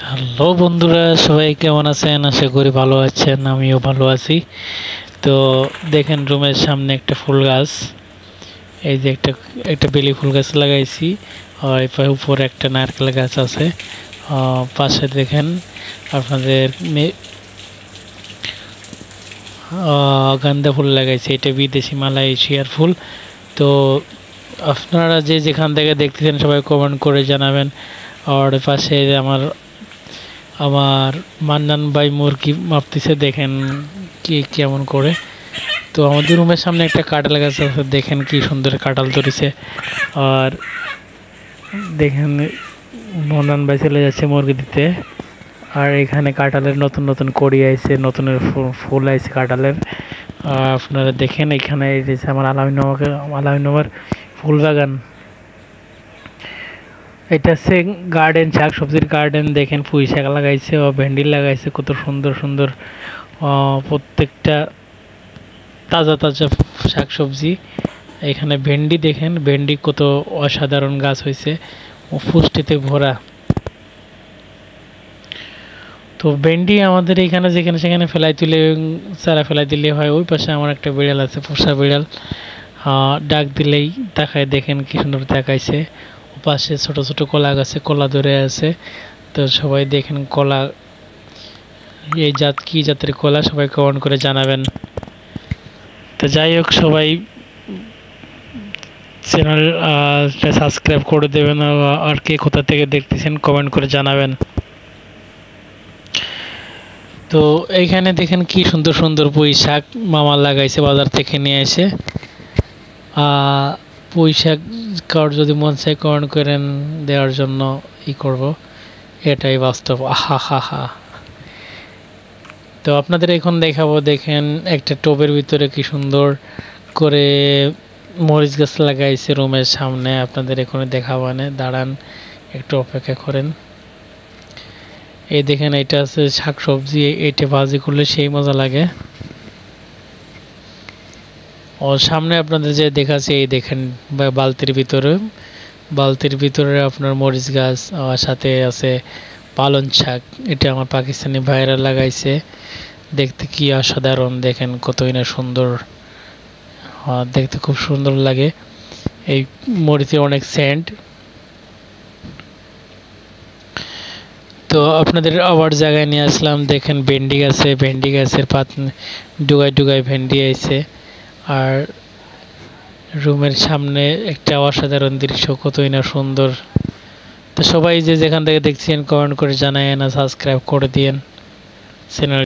Hello বন্ধুরা, সবাই কেমন আছেন? আশা করি ভালো আছেন। আমিও ভালো আছি। তো দেখেন, রুমের সামনে একটা ফুল গাছ, এই যে একটা একটা বেলি ফুল গাছ লাগাইছি। আর এরপর উপরে একটা নারকেল গাছ আছে। পাশে দেখেন আপনাদের গাঁদা ফুল লাগাইছে, এটা বিদেশি মালয়েশিয়ার ফুল। তো আপনারা যে যেখান থেকে দেখতেছেন সবাই কমেন্ট করে জানাবেন। আর পাশে আমার আমার মান্নান ভাই মুরগি মাপতেছে, দেখেন কি কেমন করে। তো আমাদের রুমের সামনে একটা কাঁঠাল গাছ আছে, দেখেন কি সুন্দর কাঁঠাল ধরেছে। আর দেখেন মান্নান ভাই চলে যাচ্ছে মুরগি দিতে। আর এখানে কাঁঠালের নতুন নতুন কড়ি আইছে, নতুন ফুল আইছে কাঁঠালের। আপনারা দেখেন এখানে এই যে আমার আলামিনগর ফুল বাগান। এটা হচ্ছে গার্ডেন, শাক সবজির গার্ডেন। দেখেন পুঁই শাক লাগাইছে ও ভেন্ডি লাগাইছে, কত সুন্দর সুন্দর প্রত্যেকটা তাজা তাজা শাক সবজি। এখানে ভেন্ডি দেখেন, ভেন্ডি কত অসাধারণ গাছ হয়েছে ও পুষ্টিতে ভরা। তো ভেন্ডি আমাদের এখানে যেখানে সেখানে ফেলাই তুলে চারা ফেলাই দিলে হয়। ওই পাশে আমার একটা বিড়াল আছে, পোষা বিড়াল, ডাক দিলেই তাকায়, দেখেন কি সুন্দর তাকাইছে। ও পাশে ছোট ছোট কলা গাছে কলা ধরে আছে। তো সবাই দেখেন কলা, এই জাত কি জাতের কলা সবাই কমেন্ট করে জানাবেন। তো যাই হোক, সবাই চ্যানেলটা সাবস্ক্রাইব করে দেবেন। আর কে কোথা থেকে দেখতেছেন কমেন্ট করে জানাবেন। তো এইখানে দেখেন কি সুন্দর সুন্দর পুঁই শাক মামা লাগাইছে বাজার থেকে নিয়ে এসে। পুঁই শাক কার যদি মন চায় কমেন্ট করেন, দেওয়ার জন্য করব, এটাই বাস্তব। আহা হা হা। তো আপনাদের এখন দেখাবো, দেখেন একটা টবের ভিতরে কি সুন্দর করে মরিচ গাছ লাগাইছে রুমের সামনে। আপনাদের এখানে দেখাবো না, দাঁড়ান একটু অপেক্ষা করেন। এই দেখেন এটা আছে শাক সবজি, এটা ভাজি করলে সেই মজা লাগে। ও সামনে আপনাদের যে দেখাচ্ছে, এই দেখেন বালতির ভিতরে আপনার মরিচ গাছ, আর সাথে আছে পালং শাক। এটা আমার পাকিস্তানি ভাইরা লাগাইছে, দেখতে কি অসাধারণ, দেখেন কতই না সুন্দর। দেখতে খুব সুন্দর লাগে। এই মরিচে অনেক সেন্ট। তো আপনাদের আবার জায়গায় নিয়ে আসলাম, দেখেন ভেন্ডি গাছে, ভেন্ডি গাছের পাত ডুগায় ডুগায় ভেন্ডি আছে। আর রুমের সামনে একটা অসাধারণ দৃশ্য, কতই না সুন্দর। তো সবাই যে যেখান থেকে দেখছেন কমেন্ট করে জানায়েন, সাবস্ক্রাইব করে দিয়েন চ্যানেল।